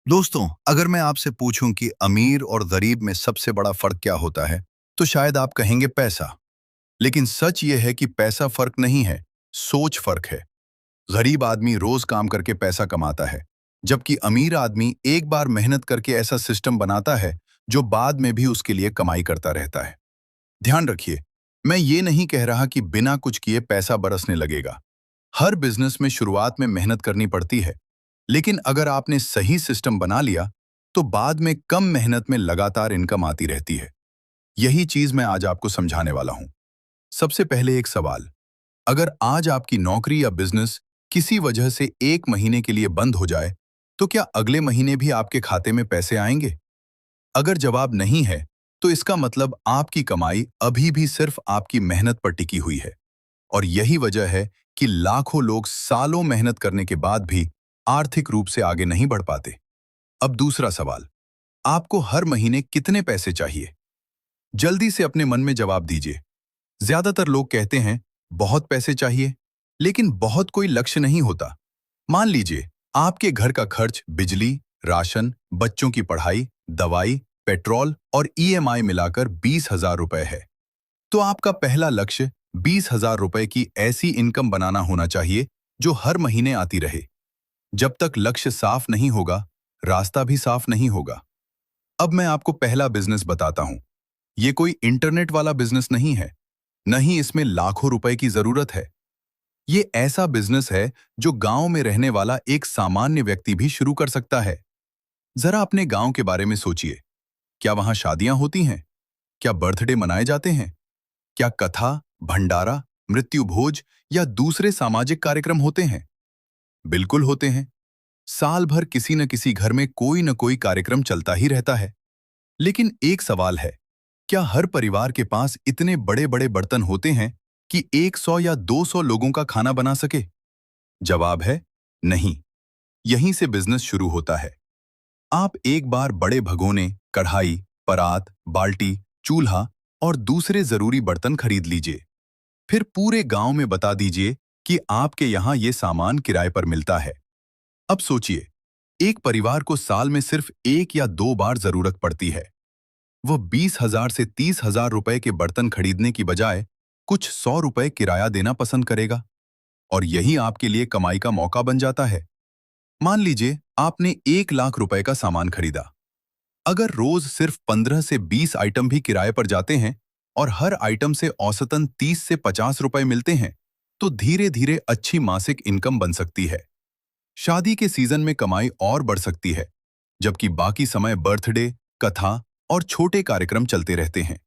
दोस्तों, अगर मैं आपसे पूछूं कि अमीर और गरीब में सबसे बड़ा फर्क क्या होता है, तो शायद आप कहेंगे पैसा। लेकिन सच ये है कि पैसा फर्क नहीं है, सोच फर्क है। गरीब आदमी रोज काम करके पैसा कमाता है, जबकि अमीर आदमी एक बार मेहनत करके ऐसा सिस्टम बनाता है जो बाद में भी उसके लिए कमाई करता रहता है। ध्यान रखिए, मैं ये नहीं कह रहा कि बिना कुछ किए पैसा बरसने लगेगा। हर बिजनेस में शुरुआत में मेहनत करनी पड़ती है, लेकिन अगर आपने सही सिस्टम बना लिया तो बाद में कम मेहनत में लगातार इनकम आती रहती है। यही चीज मैं आज आपको समझाने वाला हूं। सबसे पहले एक सवाल, अगर आज आपकी नौकरी या बिजनेस किसी वजह से एक महीने के लिए बंद हो जाए, तो क्या अगले महीने भी आपके खाते में पैसे आएंगे? अगर जवाब नहीं है, तो इसका मतलब आपकी कमाई अभी भी सिर्फ आपकी मेहनत पर टिकी हुई है। और यही वजह है कि लाखों लोग सालों मेहनत करने के बाद भी आर्थिक रूप से आगे नहीं बढ़ पाते। अब दूसरा सवाल, आपको हर महीने कितने पैसे चाहिए? जल्दी से अपने मन में जवाब दीजिए। ज्यादातर लोग कहते हैं बहुत पैसे चाहिए, लेकिन बहुत कोई लक्ष्य नहीं होता। मान लीजिए आपके घर का खर्च, बिजली, राशन, बच्चों की पढ़ाई, दवाई, पेट्रोल और ईएमआई मिलाकर 20,000 रुपए है। तो आपका पहला लक्ष्य 20,000 रुपए की ऐसी इनकम बनाना होना चाहिए जो हर महीने आती रहे। जब तक लक्ष्य साफ नहीं होगा, रास्ता भी साफ नहीं होगा। अब मैं आपको पहला बिजनेस बताता हूं। ये कोई इंटरनेट वाला बिजनेस नहीं है, न ही इसमें लाखों रुपए की जरूरत है। ये ऐसा बिजनेस है जो गांव में रहने वाला एक सामान्य व्यक्ति भी शुरू कर सकता है। जरा अपने गांव के बारे में सोचिए। क्या वहां शादियां होती हैं? क्या बर्थडे मनाए जाते हैं? क्या कथा, भंडारा, मृत्यु भोज या दूसरे सामाजिक कार्यक्रम होते हैं? बिल्कुल होते हैं। साल भर किसी न किसी घर में कोई न कोई कार्यक्रम चलता ही रहता है। लेकिन एक सवाल है, क्या हर परिवार के पास इतने बड़े बड़े बर्तन होते हैं कि 100 या 200 लोगों का खाना बना सके? जवाब है नहीं। यहीं से बिजनेस शुरू होता है। आप एक बार बड़े भगोने, कढ़ाई, परात, बाल्टी, चूल्हा और दूसरे जरूरी बर्तन खरीद लीजिए। फिर पूरे गांव में बता दीजिए कि आपके यहाँ ये सामान किराए पर मिलता है। अब सोचिए, एक परिवार को साल में सिर्फ 1 या 2 बार जरूरत पड़ती है। वह 20,000 से 30,000 रुपए के बर्तन खरीदने की बजाय कुछ 100 रुपए किराया देना पसंद करेगा। और यही आपके लिए कमाई का मौका बन जाता है। मान लीजिए आपने 1 लाख रुपए का सामान खरीदा। अगर रोज सिर्फ 15 से 20 आइटम भी किराए पर जाते हैं और हर आइटम से औसतन 30 से 50 रुपए मिलते हैं, तो धीरे धीरे अच्छी मासिक इनकम बन सकती है। शादी के सीजन में कमाई और बढ़ सकती है, जबकि बाकी समय बर्थडे, कथा और छोटे कार्यक्रम चलते रहते हैं।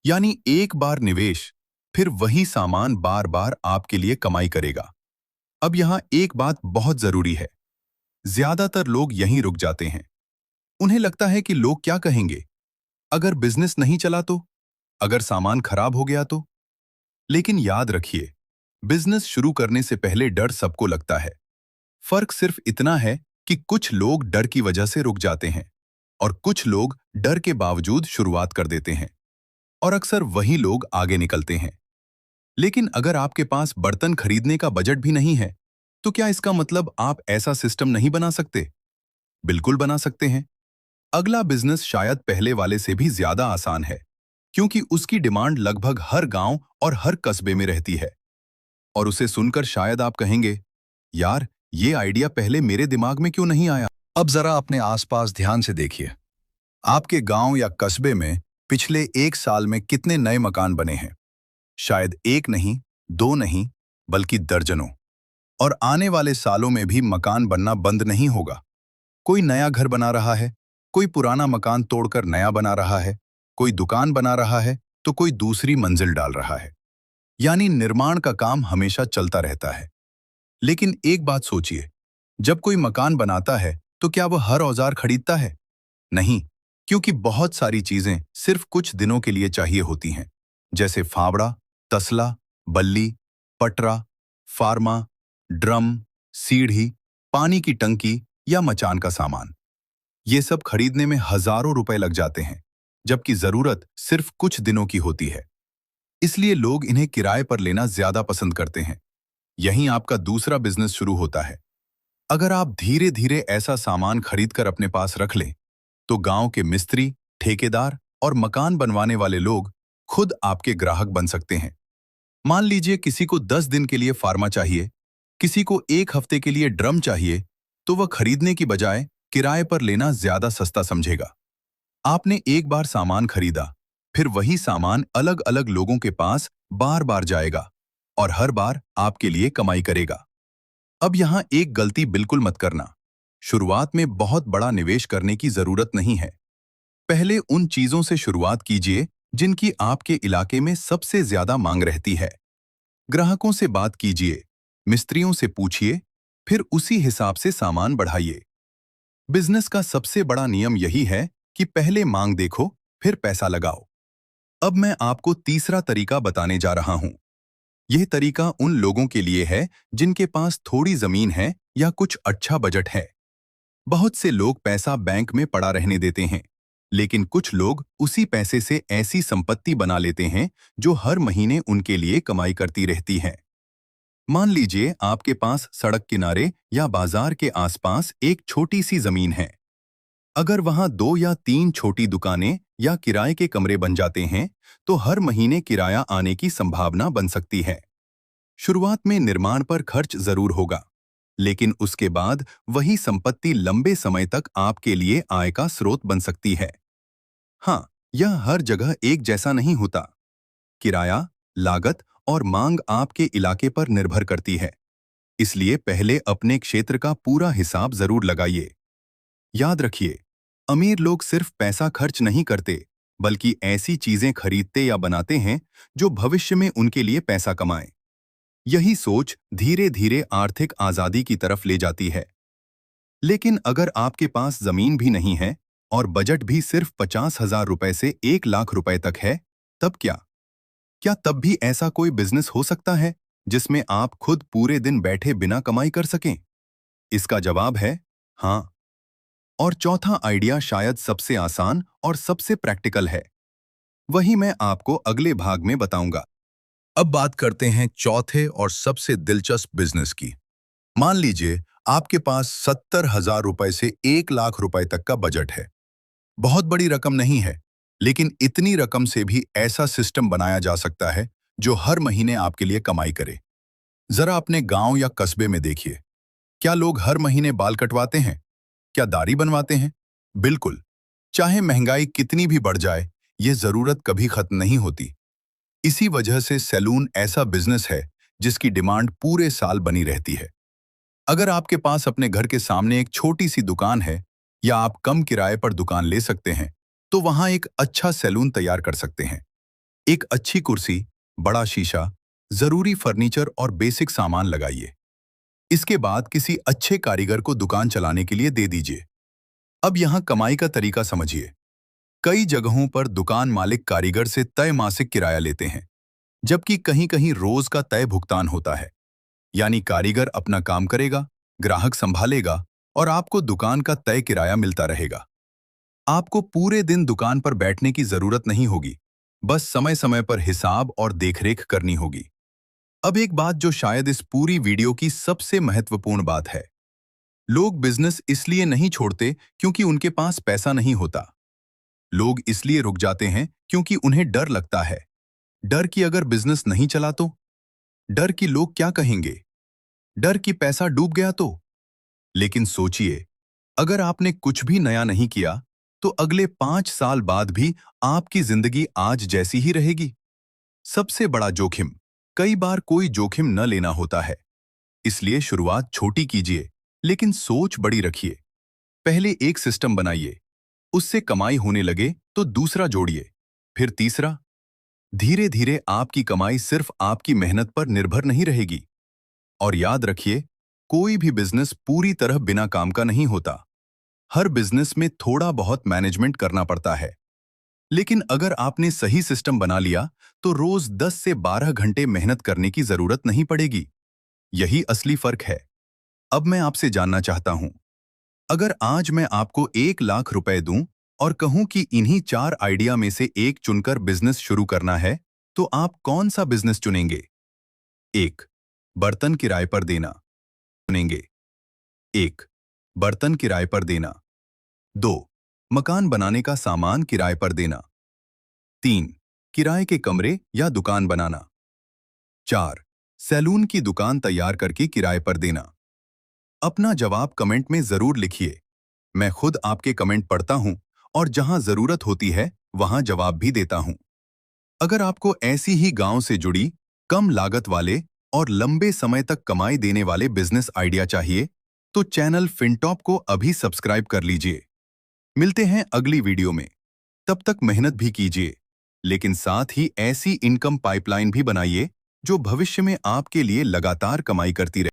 यानी एक बार निवेश, फिर वही सामान बार बार आपके लिए कमाई करेगा। अब यहां एक बात बहुत जरूरी है। ज्यादातर लोग यहीं रुक जाते हैं। उन्हें लगता है कि लोग क्या कहेंगे, अगर बिजनेस नहीं चला तो, अगर सामान खराब हो गया तो। लेकिन याद रखिए, बिजनेस शुरू करने से पहले डर सबको लगता है। फर्क सिर्फ इतना है कि कुछ लोग डर की वजह से रुक जाते हैं और कुछ लोग डर के बावजूद शुरुआत कर देते हैं। और अक्सर वही लोग आगे निकलते हैं। लेकिन अगर आपके पास बर्तन खरीदने का बजट भी नहीं है, तो क्या इसका मतलब आप ऐसा सिस्टम नहीं बना सकते? बिल्कुल बना सकते हैं। अगला बिजनेस शायद पहले वाले से भी ज्यादा आसान है, क्योंकि उसकी डिमांड लगभग हर गांव और हर कस्बे में रहती है। और उसे सुनकर शायद आप कहेंगे, यार, ये आइडिया पहले मेरे दिमाग में क्यों नहीं आया? अब जरा अपने आसपास ध्यान से देखिए। आपके गांव या कस्बे में पिछले 1 साल में कितने नए मकान बने हैं? शायद एक नहीं, दो नहीं, बल्कि दर्जनों। और आने वाले सालों में भी मकान बनना बंद नहीं होगा। कोई नया घर बना रहा है, कोई पुराना मकान तोड़कर नया बना रहा है, कोई दुकान बना रहा है, तो कोई दूसरी मंजिल डाल रहा है। यानी निर्माण का काम हमेशा चलता रहता है। लेकिन एक बात सोचिए, जब कोई मकान बनाता है, तो क्या वह हर औजार खरीदता है? नहीं, क्योंकि बहुत सारी चीजें सिर्फ कुछ दिनों के लिए चाहिए होती हैं, जैसे फावड़ा, तसला, बल्ली, पटरा, फार्मा, ड्रम, सीढ़ी, पानी की टंकी या मचान का सामान। ये सब खरीदने में हजारों रुपए लग जाते हैं, जबकि जरूरत सिर्फ कुछ दिनों की होती है। इसलिए लोग इन्हें किराए पर लेना ज्यादा पसंद करते हैं। यहीं आपका दूसरा बिजनेस शुरू होता है। अगर आप धीरे धीरे ऐसा सामान खरीदकर अपने पास रख लें, तो गांव के मिस्त्री, ठेकेदार और मकान बनवाने वाले लोग खुद आपके ग्राहक बन सकते हैं। मान लीजिए किसी को 10 दिन के लिए फार्मा चाहिए, किसी को 1 हफ्ते के लिए ड्रम चाहिए, तो वह खरीदने की बजाय किराए पर लेना ज्यादा सस्ता समझेगा। आपने एक बार सामान खरीदा, फिर वही सामान अलग अलग लोगों के पास बार बार जाएगा और हर बार आपके लिए कमाई करेगा। अब यहां एक गलती बिल्कुल मत करना। शुरुआत में बहुत बड़ा निवेश करने की जरूरत नहीं है। पहले उन चीजों से शुरुआत कीजिए जिनकी आपके इलाके में सबसे ज्यादा मांग रहती है। ग्राहकों से बात कीजिए, मिस्त्रियों से पूछिए, फिर उसी हिसाब से सामान बढ़ाइए। बिजनेस का सबसे बड़ा नियम यही है कि पहले मांग देखो, फिर पैसा लगाओ। अब मैं आपको तीसरा तरीका बताने जा रहा हूं। यह तरीका उन लोगों के लिए है जिनके पास थोड़ी जमीन है या कुछ अच्छा बजट है। बहुत से लोग पैसा बैंक में पड़ा रहने देते हैं, लेकिन कुछ लोग उसी पैसे से ऐसी संपत्ति बना लेते हैं जो हर महीने उनके लिए कमाई करती रहती है। मान लीजिए आपके पास सड़क किनारे या बाजार के आसपास एक छोटी सी जमीन है। अगर वहां 2 या 3 छोटी दुकानें या किराए के कमरे बन जाते हैं, तो हर महीने किराया आने की संभावना बन सकती है। शुरुआत में निर्माण पर खर्च जरूर होगा, लेकिन उसके बाद वही संपत्ति लंबे समय तक आपके लिए आय का स्रोत बन सकती है। हाँ, यह हर जगह एक जैसा नहीं होता। किराया, लागत और मांग आपके इलाके पर निर्भर करती है। इसलिए पहले अपने क्षेत्र का पूरा हिसाब जरूर लगाइए। याद रखिए, अमीर लोग सिर्फ पैसा खर्च नहीं करते, बल्कि ऐसी चीजें खरीदते या बनाते हैं जो भविष्य में उनके लिए पैसा कमाएं। यही सोच धीरे धीरे आर्थिक आजादी की तरफ ले जाती है। लेकिन अगर आपके पास जमीन भी नहीं है और बजट भी सिर्फ 50,000 रुपए से 1 लाख रुपए तक है, तब क्या? क्या तब भी ऐसा कोई बिजनेस हो सकता है जिसमें आप खुद पूरे दिन बैठे बिना कमाई कर सकें? इसका जवाब है हाँ। और चौथा आइडिया शायद सबसे आसान और सबसे प्रैक्टिकल है। वही मैं आपको अगले भाग में बताऊंगा। अब बात करते हैं चौथे और सबसे दिलचस्प बिजनेस की। मान लीजिए आपके पास 70,000 रुपए से 1 लाख रुपए तक का बजट है। बहुत बड़ी रकम नहीं है, लेकिन इतनी रकम से भी ऐसा सिस्टम बनाया जा सकता है जो हर महीने आपके लिए कमाई करे। जरा अपने गांव या कस्बे में देखिए, क्या लोग हर महीने बाल कटवाते हैं? क्या दाढ़ी बनवाते हैं? बिल्कुल। चाहे महंगाई कितनी भी बढ़ जाए, ये जरूरत कभी खत्म नहीं होती। इसी वजह से सैलून ऐसा बिजनेस है जिसकी डिमांड पूरे साल बनी रहती है। अगर आपके पास अपने घर के सामने एक छोटी सी दुकान है या आप कम किराए पर दुकान ले सकते हैं, तो वहां एक अच्छा सैलून तैयार कर सकते हैं। एक अच्छी कुर्सी, बड़ा शीशा, जरूरी फर्नीचर और बेसिक सामान लगाइए। इसके बाद किसी अच्छे कारीगर को दुकान चलाने के लिए दे दीजिए। अब यहां कमाई का तरीका समझिए। कई जगहों पर दुकान मालिक कारीगर से तय मासिक किराया लेते हैं, जबकि कहीं कहीं रोज का तय भुगतान होता है। यानी कारीगर अपना काम करेगा, ग्राहक संभालेगा और आपको दुकान का तय किराया मिलता रहेगा। आपको पूरे दिन दुकान पर बैठने की जरूरत नहीं होगी, बस समय समय पर हिसाब और देखरेख करनी होगी। अब एक बात जो शायद इस पूरी वीडियो की सबसे महत्वपूर्ण बात है। लोग बिजनेस इसलिए नहीं छोड़ते क्योंकि उनके पास पैसा नहीं होता। लोग इसलिए रुक जाते हैं क्योंकि उन्हें डर लगता है। डर कि अगर बिजनेस नहीं चला तो, डर कि लोग क्या कहेंगे, डर कि पैसा डूब गया तो। लेकिन सोचिए, अगर आपने कुछ भी नया नहीं किया, तो अगले 5 साल बाद भी आपकी जिंदगी आज जैसी ही रहेगी। सबसे बड़ा जोखिम, कई बार कोई जोखिम न लेना होता है। इसलिए शुरुआत छोटी कीजिए, लेकिन सोच बड़ी रखिए। पहले एक सिस्टम बनाइए, उससे कमाई होने लगे तो दूसरा जोड़िए, फिर तीसरा। धीरे धीरे आपकी कमाई सिर्फ आपकी मेहनत पर निर्भर नहीं रहेगी। और याद रखिए, कोई भी बिजनेस पूरी तरह बिना काम का नहीं होता। हर बिजनेस में थोड़ा बहुत मैनेजमेंट करना पड़ता है। लेकिन अगर आपने सही सिस्टम बना लिया, तो रोज 10 से 12 घंटे मेहनत करने की जरूरत नहीं पड़ेगी। यही असली फर्क है। अब मैं आपसे जानना चाहता हूं, अगर आज मैं आपको 1 लाख रुपए दूं और कहूं कि इन्हीं 4 आइडिया में से एक चुनकर बिजनेस शुरू करना है, तो आप कौन सा बिजनेस चुनेंगे? 1. बर्तन किराए पर देना चुनेंगे। 1. बर्तन किराए पर देना। 2. मकान बनाने का सामान किराए पर देना। 3. किराए के कमरे या दुकान बनाना। 4. सैलून की दुकान तैयार करके किराए पर देना। अपना जवाब कमेंट में जरूर लिखिए। मैं खुद आपके कमेंट पढ़ता हूं और जहां जरूरत होती है वहां जवाब भी देता हूं। अगर आपको ऐसी ही गांव से जुड़ी, कम लागत वाले और लंबे समय तक कमाई देने वाले बिजनेस आइडिया चाहिए, तो चैनल फिनटॉप को अभी सब्सक्राइब कर लीजिए। मिलते हैं अगली वीडियो में। तब तक मेहनत भी कीजिए, लेकिन साथ ही ऐसी इनकम पाइपलाइन भी बनाइए जो भविष्य में आपके लिए लगातार कमाई करती रहे।